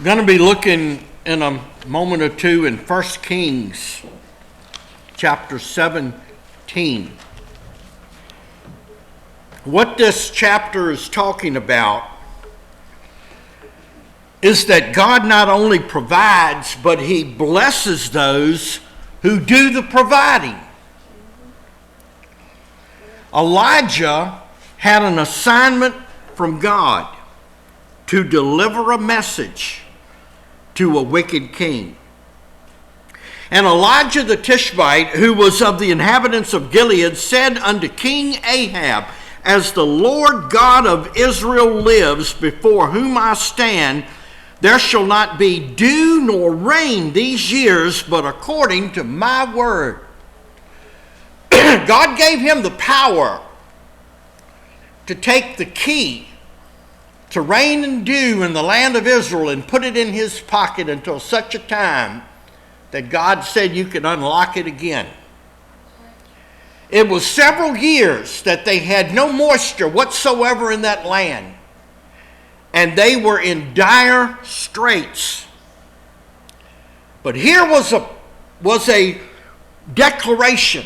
Going to be looking in a moment or two in 1 Kings chapter 17. What this chapter is talking about is that God not only provides, but he blesses those who do the providing. Elijah had an assignment from God to deliver a message to a wicked king. And Elijah the Tishbite, who was of the inhabitants of Gilead, said unto King Ahab, As the Lord God of Israel lives, before whom I stand, there shall not be dew nor rain these years, but according to my word. God gave him the power to take the key to rain and dew in the land of Israel and put it in his pocket until such a time that God said you could unlock it again. It was several years that they had no moisture whatsoever in that land, and they were in dire straits. But here was a declaration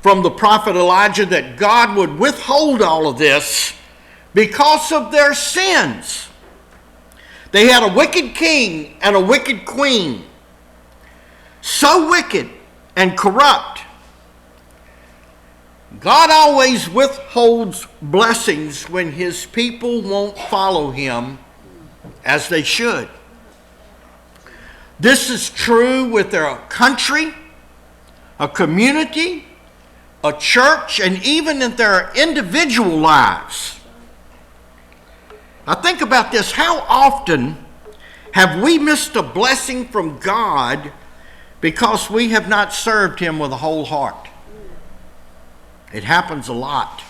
from the prophet Elijah that God would withhold all of this because of their sins. They had a wicked king and a wicked queen, so wicked and corrupt. God always withholds blessings when his people won't follow him as they should. This is true with their country, a community, a church, and even in their individual lives. Now think about this. How often have we missed a blessing from God because we have not served him with a whole heart? It happens a lot.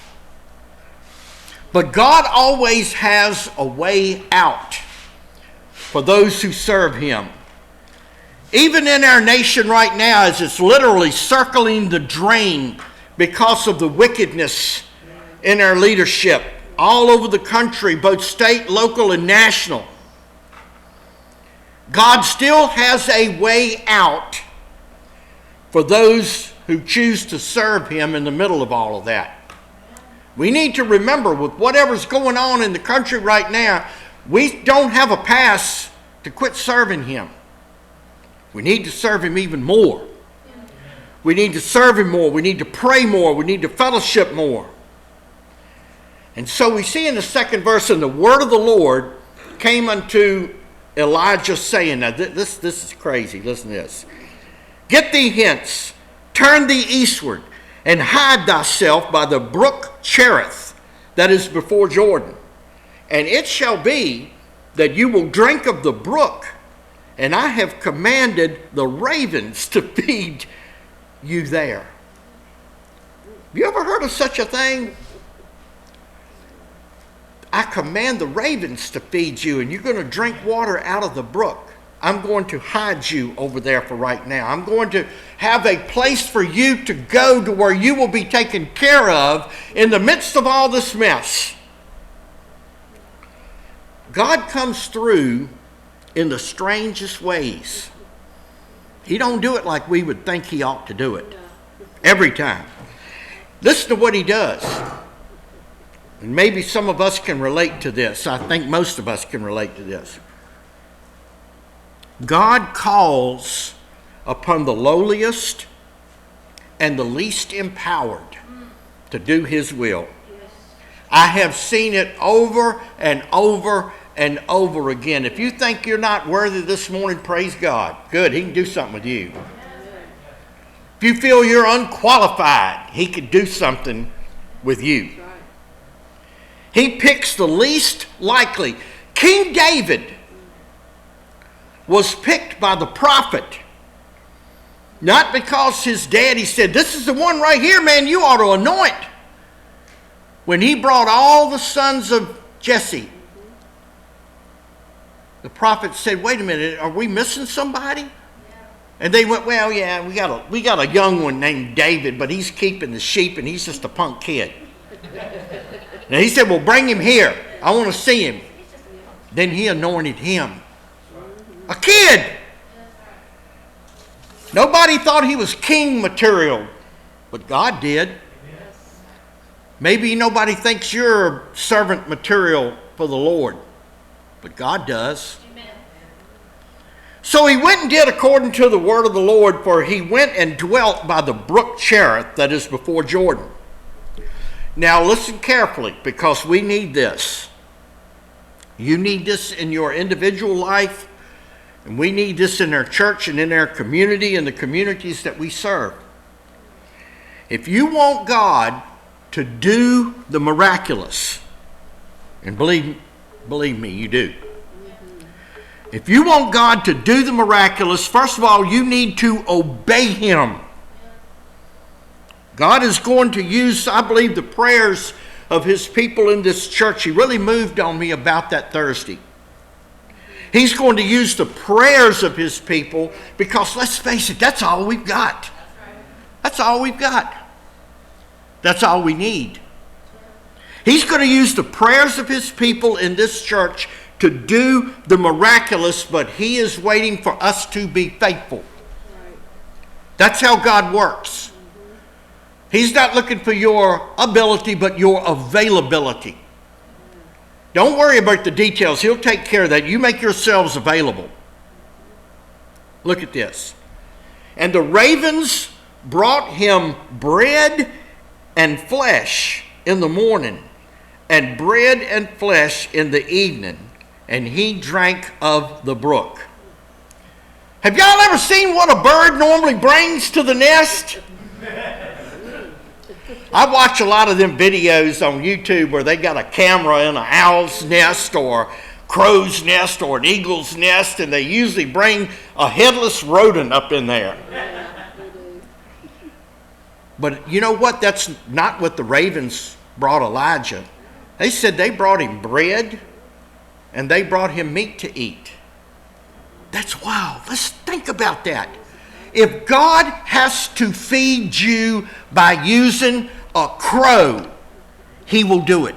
But God always has a way out for those who serve him. Even in our nation right now, as it's literally circling the drain because of the wickedness in our leadership all over the country, both state, local, and national, God still has a way out for those who choose to serve him in the middle of all of that. We need to remember, with whatever's going on in the country right now, we don't have a pass to quit serving him. We need to serve him even more. We need to serve him more. We need to pray more. We need to fellowship more. And so we see in the second verse, and the word of the Lord came unto Elijah, saying, now this is crazy. Listen to this. Get thee hence, turn thee eastward, and hide thyself by the brook Cherith that is before Jordan. And it shall be that you will drink of the brook, and I have commanded the ravens to feed you there. Have you ever heard of such a thing? I command the ravens to feed you, and you're going to drink water out of the brook. I'm going to hide you over there for right now. I'm going to have a place for you to go to where you will be taken care of in the midst of all this mess. God comes through in the strangest ways. He don't do it like we would think he ought to do it every time. Listen to what he does. And maybe some of us can relate to this. I think most of us can relate to this. God calls upon the lowliest and the least empowered to do his will. I have seen it over and over and over again. If you think you're not worthy this morning, praise God. Good, he can do something with you. If you feel you're unqualified, he could do something with you. He picks the least likely. King David was picked by the prophet, not because his daddy said, this is the one right here, man, you ought to anoint. When he brought all the sons of Jesse, the prophet said, wait a minute, are we missing somebody? And they went, well, yeah, we got a young one named David, but he's keeping the sheep and he's just a punk kid. And he said, well, bring him here. I want to see him. Then he anointed him. A kid. Nobody thought he was king material, but God did. Maybe nobody thinks you're servant material for the Lord, but God does. So he went and did according to the word of the Lord, for he went and dwelt by the brook Cherith that is before Jordan. Now listen carefully, because we need this. You need this in your individual life, and we need this in our church and in our community and the communities that we serve. If you want God to do the miraculous, and believe me, you do. If you want God to do the miraculous, first of all, you need to obey him. God is going to use, I believe, the prayers of his people in this church. He really moved on me about that Thursday. He's going to use the prayers of his people, because let's face it, that's all we've got. That's all we've got. That's all we need. He's going to use the prayers of his people in this church to do the miraculous, but he is waiting for us to be faithful. That's how God works. He's not looking for your ability, but your availability. Don't worry about the details. He'll take care of that. You make yourselves available. Look at this. And the ravens brought him bread and flesh in the morning, and bread and flesh in the evening, and he drank of the brook. Have y'all ever seen what a bird normally brings to the nest? I watch a lot of them videos on YouTube where they got a camera in an owl's nest or crow's nest or an eagle's nest, and they usually bring a headless rodent up in there. But you know what? That's not what the ravens brought Elijah. They said they brought him bread and they brought him meat to eat. That's wild. Let's think about that. If God has to feed you by using a crow, he will do it.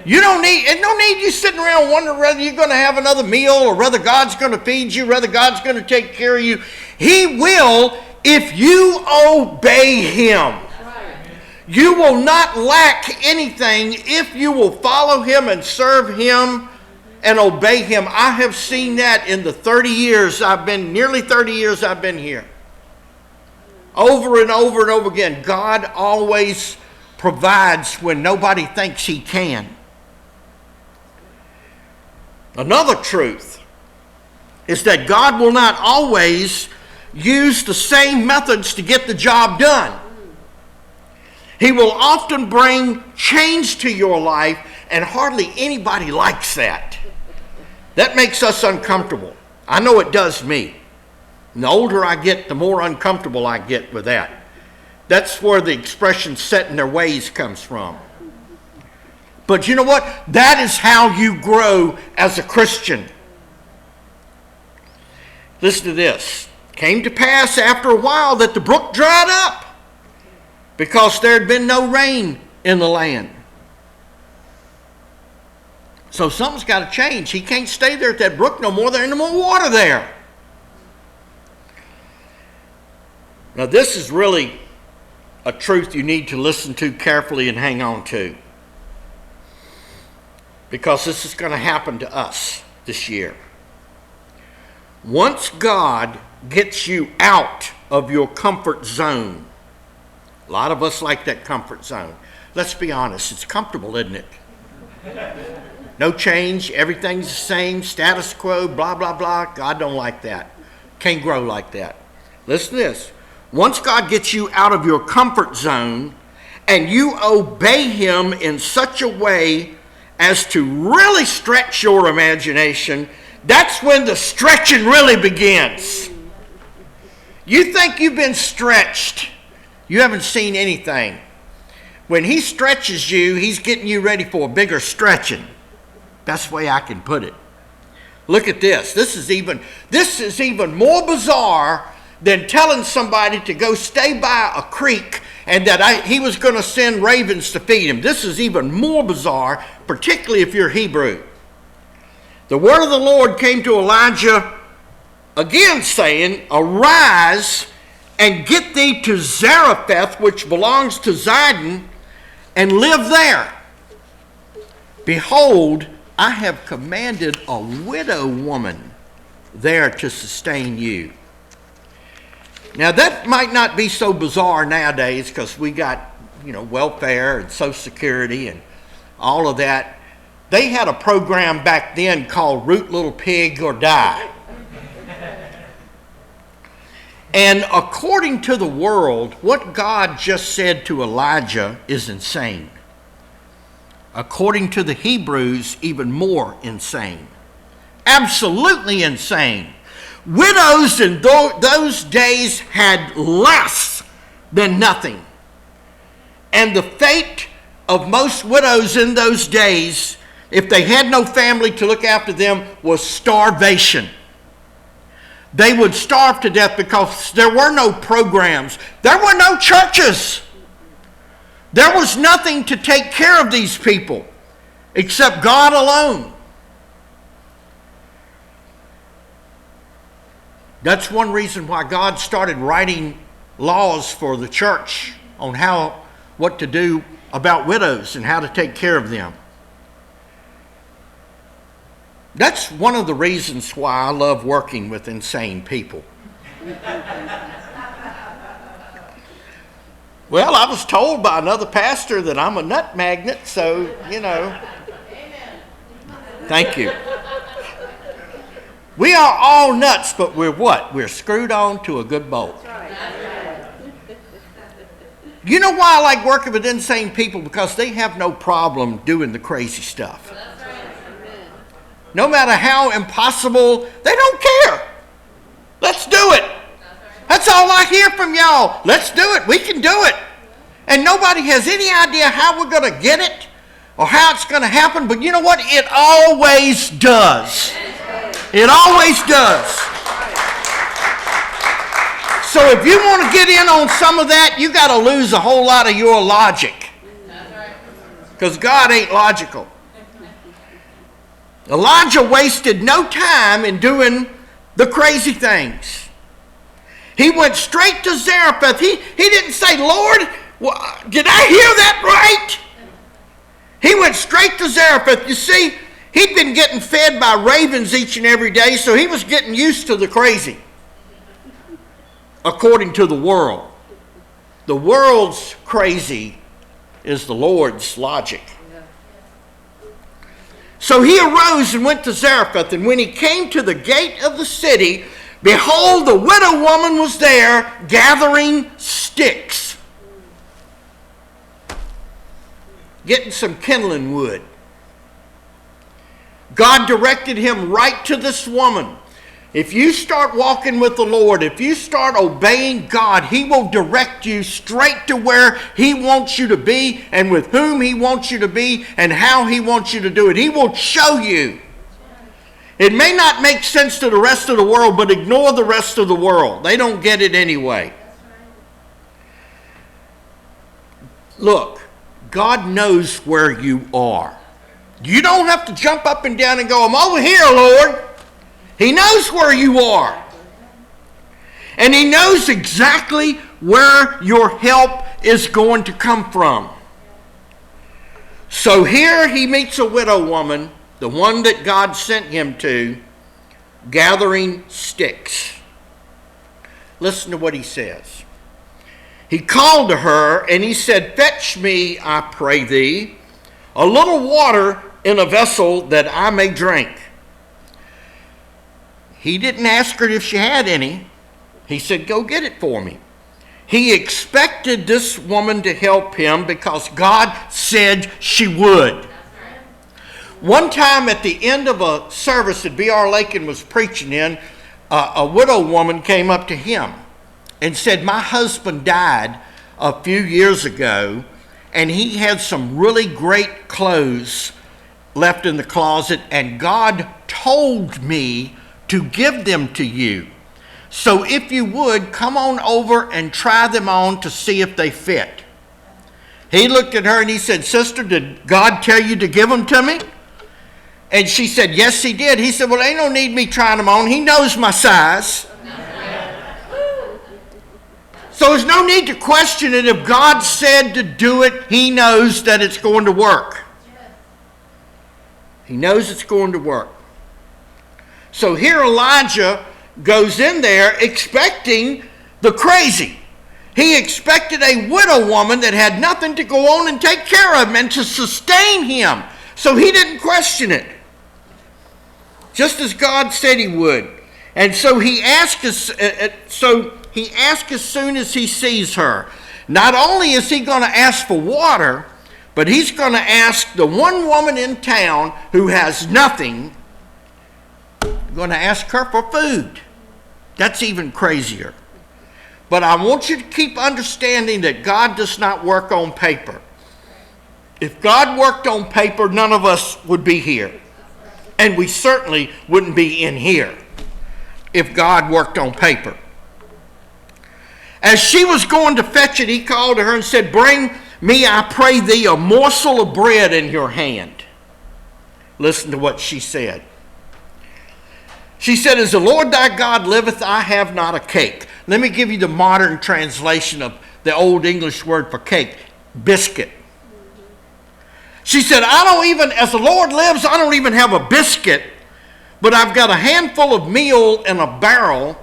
You don't need, it don't need you sitting around wondering whether you're going to have another meal or whether God's going to feed you, whether God's going to take care of you. He will if you obey him. You will not lack anything if you will follow him and serve him and obey him. I have seen that in the nearly 30 years I've been here. Over and over and over again, God always provides when nobody thinks he can. Another truth is that God will not always use the same methods to get the job done. He will often bring change to your life, and hardly anybody likes that. That makes us uncomfortable. I know it does me. And the older I get, the more uncomfortable I get with that. That's where the expression set in their ways comes from. But you know what? That is how you grow as a Christian. Listen to this. Came to pass after a while that the brook dried up, because there had been no rain in the land. So something's got to change. He can't stay there at that brook no more. There ain't no more water there. Now this is really a truth you need to listen to carefully and hang on to, because this is going to happen to us this year. Once God gets you out of your comfort zone, a lot of us like that comfort zone. Let's be honest, it's comfortable, isn't it? No change, everything's the same, status quo, blah, blah, blah. God don't like that. Can't grow like that. Listen to this. Once God gets you out of your comfort zone and you obey him in such a way as to really stretch your imagination, that's when the stretching really begins. You think you've been stretched. You haven't seen anything. When he stretches you, he's getting you ready for a bigger stretching. Best way I can put it. Look at this. This is even more bizarre than telling somebody to go stay by a creek and that he was going to send ravens to feed him. This is even more bizarre, particularly if you're Hebrew. The word of the Lord came to Elijah again, saying, Arise and get thee to Zarephath, which belongs to Zidon, and live there. Behold, I have commanded a widow woman there to sustain you. Now that might not be so bizarre nowadays because we got, welfare and Social Security and all of that. They had a program back then called Root Little Pig or Die. And according to the world, what God just said to Elijah is insane. According to the Hebrews, even more insane. Absolutely insane. Widows in those days had less than nothing. And the fate of most widows in those days, if they had no family to look after them, was starvation. They would starve to death because there were no programs. There were no churches. There was nothing to take care of these people except God alone. That's one reason why God started writing laws for the church on what to do about widows and how to take care of them. That's one of the reasons why I love working with insane people. Well, I was told by another pastor that I'm a nut magnet, so, Thank you. We are all nuts, but we're what? We're screwed on to a good bolt. You know why I like working with insane people? Because they have no problem doing the crazy stuff. No matter how impossible, they don't care. Let's do it. That's all I hear from y'all. Let's do it. We can do it. And nobody has any idea how we're going to get it or how it's going to happen. But you know what? It always does. It always does. So if you want to get in on some of that, you got to lose a whole lot of your logic. Because God ain't logical. Elijah wasted no time in doing the crazy things. He went straight to Zarephath. He didn't say, Lord, did I hear that right? He went straight to Zarephath. You see, he'd been getting fed by ravens each and every day, so he was getting used to the crazy, according to the world. The world's crazy is the Lord's logic. So he arose and went to Zarephath, and when he came to the gate of the city, behold, the widow woman was there gathering sticks, getting some kindling wood. God directed him right to this woman. If you start walking with the Lord, if you start obeying God, He will direct you straight to where He wants you to be and with whom He wants you to be and how He wants you to do it. He will show you. It may not make sense to the rest of the world, but ignore the rest of the world. They don't get it anyway. Look, God knows where you are. You don't have to jump up and down and go, I'm over here, Lord. He knows where you are. And He knows exactly where your help is going to come from. So here he meets a widow woman, the one that God sent him to, gathering sticks. Listen to what he says. He called to her and he said, Fetch me, I pray thee, a little water in a vessel that I may drink. He didn't ask her if she had any. He said, Go get it for me. He expected this woman to help him because God said she would. One time at the end of a service that B.R. Lakin was preaching in, a widow woman came up to him and said, My husband died a few years ago, and he had some really great clothes left in the closet, and God told me to give them to you. So if you would, come on over and try them on to see if they fit. He looked at her and he said, Sister, did God tell you to give them to me? And she said, yes, he did. He said, well, ain't no need me trying him on. He knows my size. So there's no need to question it. If God said to do it, he knows that it's going to work. He knows it's going to work. So here Elijah goes in there expecting the crazy. He expected a widow woman that had nothing to go on and take care of him and to sustain him. So he didn't question it. Just as God said he would. And so he asked as soon as he sees her. Not only is he going to ask for water, but he's going to ask the one woman in town who has nothing, going to ask her for food. That's even crazier. But I want you to keep understanding that God does not work on paper. If God worked on paper, none of us would be here. And we certainly wouldn't be in here if God worked on paper. As she was going to fetch it, he called to her and said, bring me, I pray thee, a morsel of bread in your hand. Listen to what she said. She said, as the Lord thy God liveth, I have not a cake. Let me give you the modern translation of the old English word for cake, biscuit. She said, as the Lord lives, I don't even have a biscuit, but I've got a handful of meal in a barrel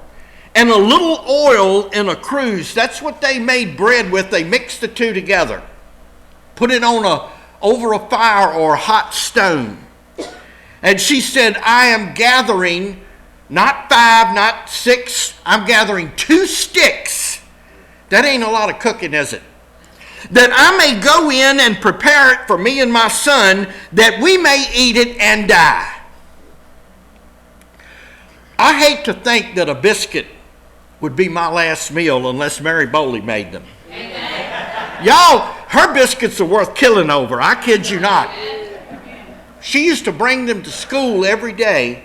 and a little oil in a cruse. That's what they made bread with. They mixed the two together. Put it over a fire or a hot stone. And she said, I am gathering not 5, not 6. I'm gathering 2 sticks. That ain't a lot of cooking, is it? That I may go in and prepare it for me and my son, that we may eat it and die. I hate to think that a biscuit would be my last meal unless Mary Bowley made them. Y'all, her biscuits are worth killing over. I kid you not. She used to bring them to school every day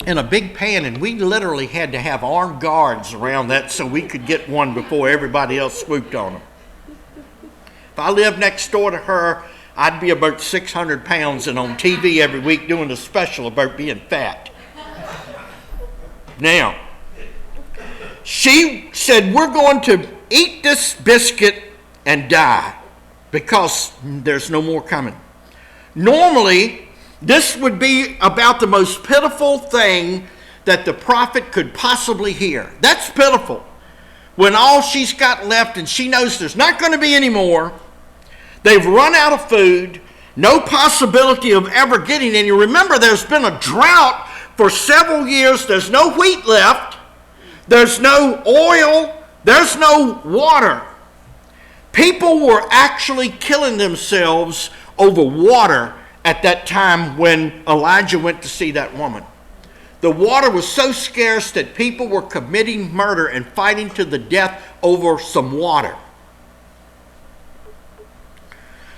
in a big pan, and we literally had to have armed guards around that so we could get one before everybody else swooped on them. If I lived next door to her, I'd be about 600 pounds and on TV every week doing a special about being fat. Now, she said, we're going to eat this biscuit and die because there's no more coming. Normally, this would be about the most pitiful thing that the prophet could possibly hear. That's pitiful. When all she's got left and she knows there's not going to be any more, they've run out of food, no possibility of ever getting any. Remember, there's been a drought for several years. There's no wheat left. There's no oil. There's no water. People were actually killing themselves over water at that time when Elijah went to see that woman. The water was so scarce that people were committing murder and fighting to the death over some water.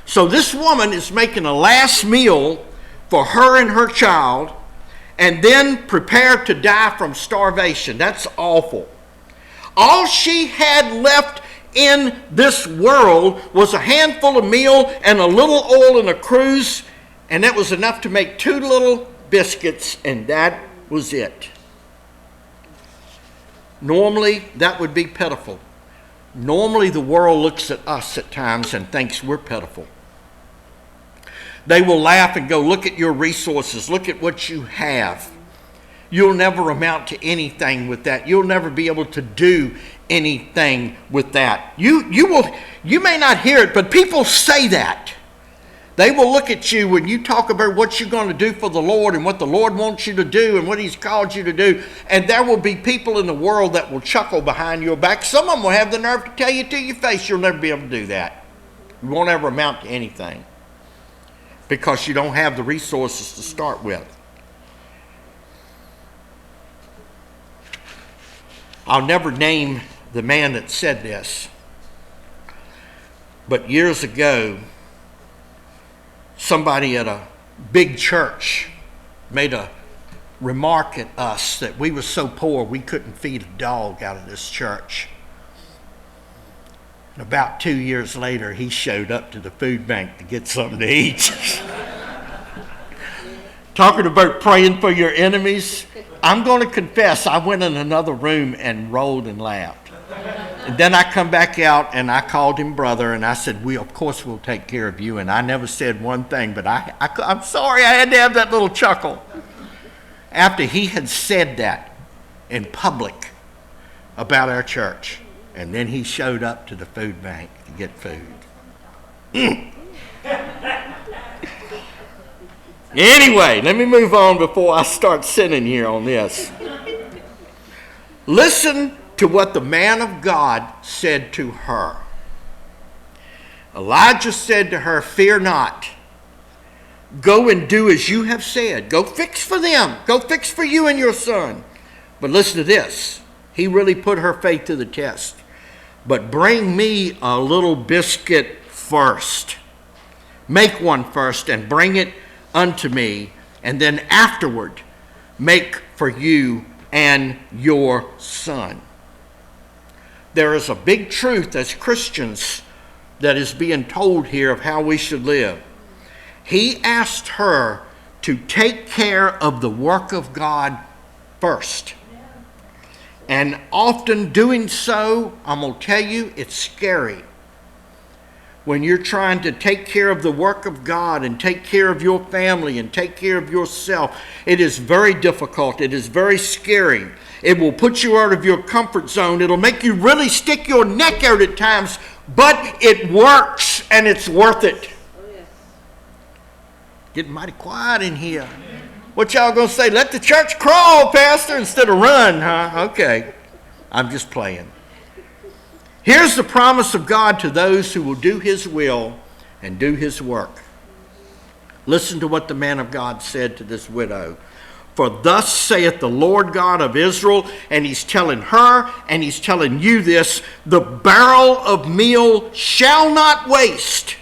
So this woman is making a last meal for her and her child and then prepared to die from starvation. That's awful. All she had left in this world was a handful of meal and a little oil in a cruse, and that was enough to make 2 little biscuits, and that was it. Normally, that would be pitiful. Normally, the world looks at us at times and thinks we're pitiful. They will laugh and go, look at your resources. Look at what you have. You'll never amount to anything with that. You'll never be able to do anything with that. You may not hear it, but people say that. They will look at you when you talk about what you're going to do for the Lord and what the Lord wants you to do and what He's called you to do. And there will be people in the world that will chuckle behind your back. Some of them will have the nerve to tell you to your face, you'll never be able to do that. You won't ever amount to anything because you don't have the resources to start with. I'll never name the man that said this, but years ago, somebody at a big church made a remark at us that we were so poor we couldn't feed a dog out of this church. And about 2 years later, he showed up to the food bank to get something to eat. Talking about praying for your enemies, I'm going to confess I went in another room and rolled and laughed. And then I come back out and I called him brother and I said, of course we'll take care of you. And I never said one thing, but I'm sorry I had to have that little chuckle. After he had said that in public about our church. And then he showed up to the food bank to get food. Anyway, let me move on before I start sinning here on this. Listen to what the man of God said to her. Elijah said to her, "Fear not. Go and do as you have said. Go fix for them. Go fix for you and your son." But listen to this. He really put her faith to the test. "But bring me a little biscuit first. Make one first and bring it unto me, and then afterward make for you and your son." There is a big truth as Christians that is being told here of how we should live. He asked her to take care of the work of God first. And often doing so, I'm going to tell you, it's scary. When you're trying to take care of the work of God and take care of your family and take care of yourself, it is very difficult. It is very scary. It will put you out of your comfort zone. It'll make you really stick your neck out at times, but it works and it's worth it. Getting mighty quiet in here. What y'all gonna say? Let the church crawl, Pastor, instead of run, huh? Okay. I'm just playing. Here's the promise of God to those who will do his will and do his work. Listen to what the man of God said to this widow. "For thus saith the Lord God of Israel," and he's telling her and he's telling you this, "the barrel of meal shall not waste,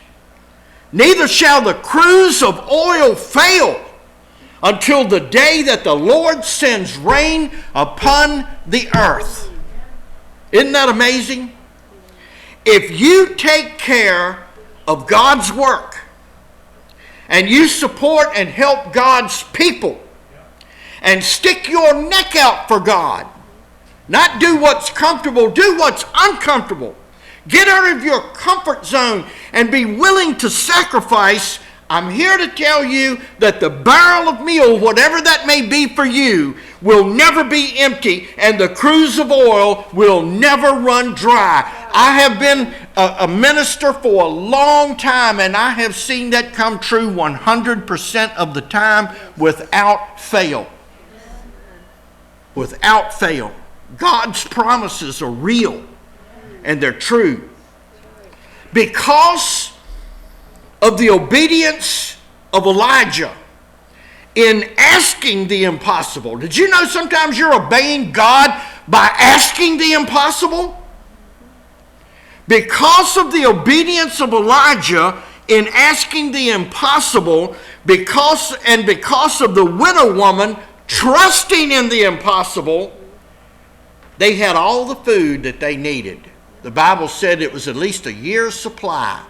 neither shall the cruse of oil fail, until the day that the Lord sends rain upon the earth." Isn't that amazing? If you take care of God's work and you support and help God's people and stick your neck out for God, not do what's comfortable, do what's uncomfortable. Get out of your comfort zone and be willing to sacrifice. I'm here to tell you that the barrel of meal, whatever that may be for you, will never be empty, and the cruse of oil will never run dry. I have been a minister for a long time, and I have seen that come true 100% of the time without fail. Without fail. God's promises are real, and they're true. Because of the obedience of Elijah in asking the impossible. Did you know sometimes you're obeying God by asking the impossible? Because of the obedience of Elijah in asking the impossible, because of the widow woman trusting in the impossible, they had all the food that they needed. The Bible said it was at least a year's supply.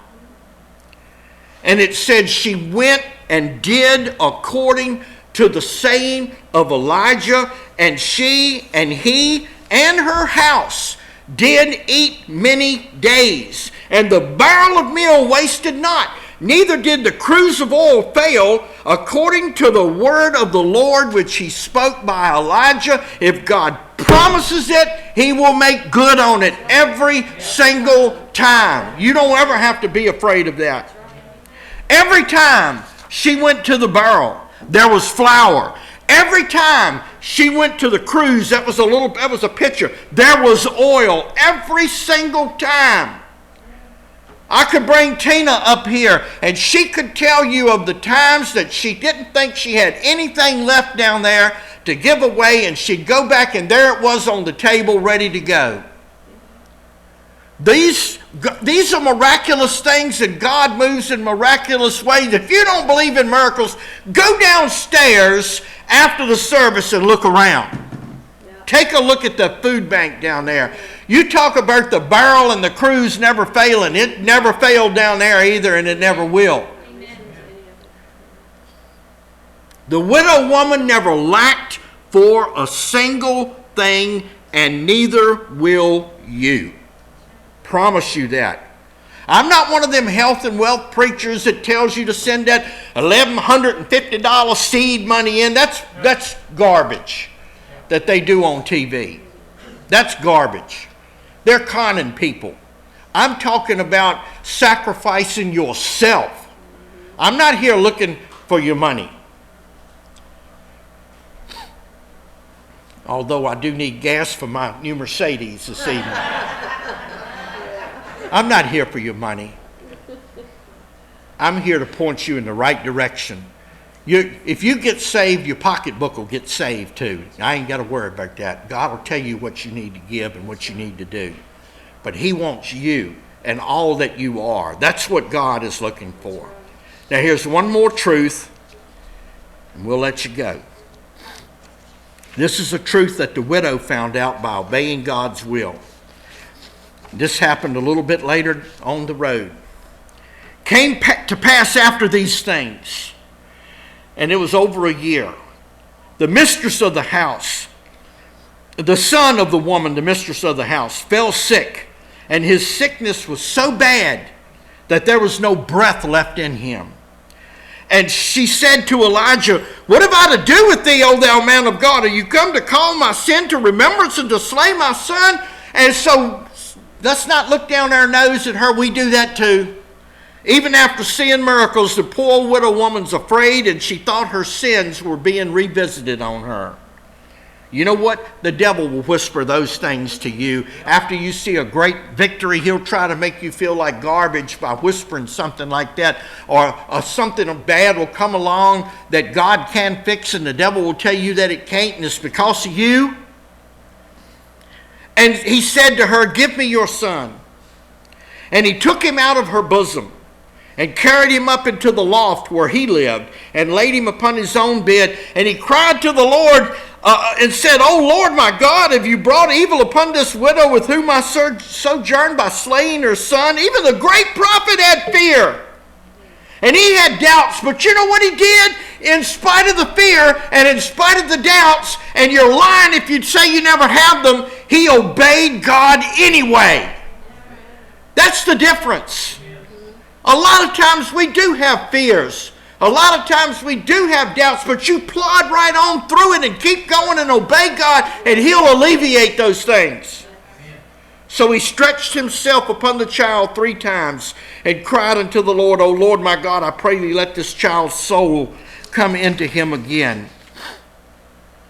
And it said she went and did according to the saying of Elijah, and she and he and her house did eat many days. And the barrel of meal wasted not, neither did the cruse of oil fail, according to the word of the Lord which he spoke by Elijah. If God promises it, he will make good on it every single time. You don't ever have to be afraid of that. Every time she went to the barrel, there was flour. Every time she went to the cruse, that was a pitcher, there was oil. Every single time. I could bring Tina up here and she could tell you of the times that she didn't think she had anything left down there to give away, and she'd go back and there it was on the table ready to go. These are miraculous things, and God moves in miraculous ways. If you don't believe in miracles, go downstairs after the service and look around. Yeah. Take a look at the food bank down there. You talk about the barrel and the cruse never failing. It never failed down there either, and it never will. Amen. The widow woman never lacked for a single thing, and neither will you. Promise you that. I'm not one of them health and wealth preachers that tells you to send that $1,150 seed money in. That's garbage that they do on TV. That's garbage. They're conning people. I'm talking about sacrificing yourself. I'm not here looking for your money. Although I do need gas for my new Mercedes this evening. I'm not here for your money. I'm here to point you in the right direction. If you get saved, your pocketbook will get saved too. I ain't got to worry about that. God will tell you what you need to give and what you need to do. But he wants you and all that you are. That's what God is looking for. Now here's one more truth, and we'll let you go. This is a truth that the widow found out by obeying God's will. This happened a little bit later on the road. Came to pass after these things, and it was over a year. The mistress of the house, the son of the woman, the mistress of the house, fell sick, and his sickness was so bad that there was no breath left in him. And she said to Elijah, "What have I to do with thee, O thou man of God? Are you come to call my sin to remembrance and to slay my son?" And so let's not look down our nose at her. We do that too. Even after seeing miracles, the poor widow woman's afraid, and she thought her sins were being revisited on her. You know what? The devil will whisper those things to you. After you see a great victory, he'll try to make you feel like garbage by whispering something like that. Or something bad will come along that God can fix, and the devil will tell you that it can't, and it's because of you. And he said to her, "Give me your son." And he took him out of her bosom and carried him up into the loft where he lived and laid him upon his own bed. And he cried to the Lord and said, "O Lord my God, have you brought evil upon this widow with whom I sojourned by slaying her son?" Even the great prophet had fear. And he had doubts, but you know what he did? In spite of the fear and in spite of the doubts, and you're lying if you'd say you never have them, he obeyed God anyway. That's the difference. A lot of times we do have fears. A lot of times we do have doubts, but you plod right on through it and keep going and obey God, and he'll alleviate those things. So he stretched himself upon the child 3 times and cried unto the Lord, "O Lord my God, I pray thee, let this child's soul come into him again."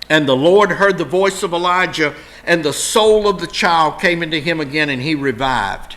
And the Lord heard the voice of Elijah, and the soul of the child came into him again, and he revived.